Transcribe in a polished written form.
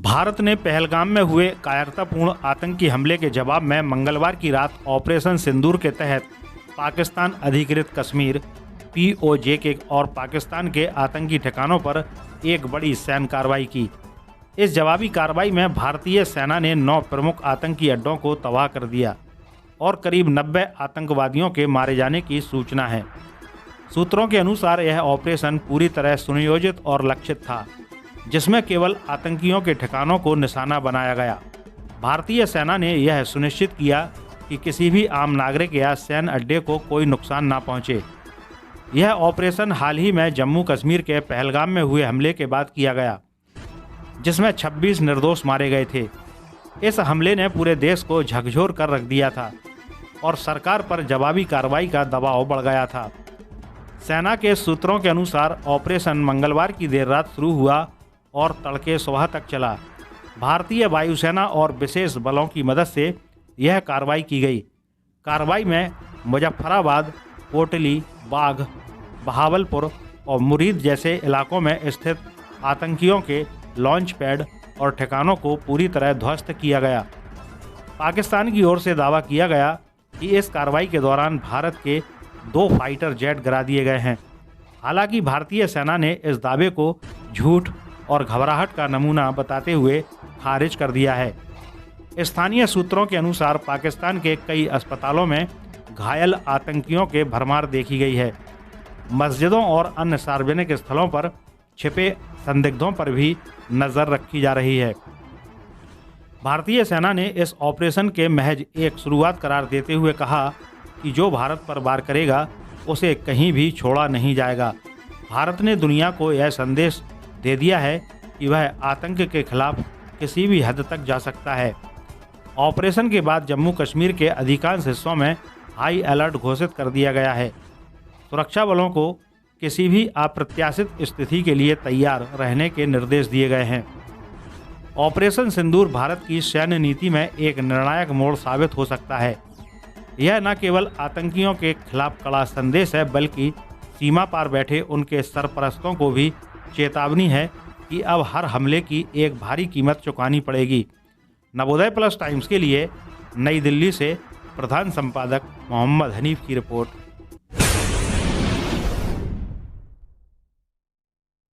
भारत ने पहलगाम में हुए कायरतापूर्ण आतंकी हमले के जवाब में मंगलवार की रात ऑपरेशन सिंदूर के तहत पाकिस्तान अधिकृत कश्मीर POJ और पाकिस्तान के आतंकी ठिकानों पर एक बड़ी सैन्य कार्रवाई की। इस जवाबी कार्रवाई में भारतीय सेना ने 9 प्रमुख आतंकी अड्डों को तबाह कर दिया और करीब 90 आतंकवादियों के मारे जाने की सूचना है। सूत्रों के अनुसार यह ऑपरेशन पूरी तरह सुनियोजित और लक्षित था, जिसमें केवल आतंकियों के ठिकानों को निशाना बनाया गया। भारतीय सेना ने यह सुनिश्चित किया कि किसी भी आम नागरिक या सैन्य अड्डे को कोई नुकसान न पहुंचे। यह ऑपरेशन हाल ही में जम्मू कश्मीर के पहलगाम में हुए हमले के बाद किया गया, जिसमें 26 निर्दोष मारे गए थे। इस हमले ने पूरे देश को झकझोर कर रख दिया था और सरकार पर जवाबी कार्रवाई का दबाव बढ़ गया था। सेना के सूत्रों के अनुसार ऑपरेशन मंगलवार की देर रात शुरू हुआ और तड़के सुबह तक चला। भारतीय वायुसेना और विशेष बलों की मदद से यह कार्रवाई की गई। कार्रवाई में मुजफ्फराबाद, कोटली, बाघ, बहावलपुर और मुरीद जैसे इलाकों में स्थित आतंकियों के लॉन्च पैड और ठिकानों को पूरी तरह ध्वस्त किया गया। पाकिस्तान की ओर से दावा किया गया कि इस कार्रवाई के दौरान भारत के 2 फाइटर जेट गिरा दिए गए हैं। हालांकि भारतीय सेना ने इस दावे को झूठ और घबराहट का नमूना बताते हुए खारिज कर दिया है। स्थानीय सूत्रों के अनुसार पाकिस्तान के कई अस्पतालों में घायल आतंकियों के भरमार देखी गई है। मस्जिदों और अन्य सार्वजनिक स्थलों पर छिपे संदिग्धों पर भी नज़र रखी जा रही है। भारतीय सेना ने इस ऑपरेशन के महज एक शुरुआत करार देते हुए कहा कि जो भारत पर वार करेगा उसे कहीं भी छोड़ा नहीं जाएगा। भारत ने दुनिया को यह संदेश दे दिया है कि वह आतंक के खिलाफ किसी भी हद तक जा सकता है। ऑपरेशन के बाद जम्मू कश्मीर के अधिकांश हिस्सों में हाई अलर्ट घोषित कर दिया गया है। सुरक्षा बलों को किसी भी अप्रत्याशित स्थिति के लिए तैयार रहने के निर्देश दिए गए हैं। ऑपरेशन सिंदूर भारत की सैन्य नीति में एक निर्णायक मोड़ साबित हो सकता है। यह न केवल आतंकियों के खिलाफ कड़ा संदेश है, बल्कि सीमा पार बैठे उनके सरपरस्तों को भी चेतावनी है कि अब हर हमले की एक भारी कीमत चुकानी पड़ेगी। नवोदय प्लस टाइम्स के लिए नई दिल्ली से प्रधान संपादक मोहम्मद हनीफ की रिपोर्ट।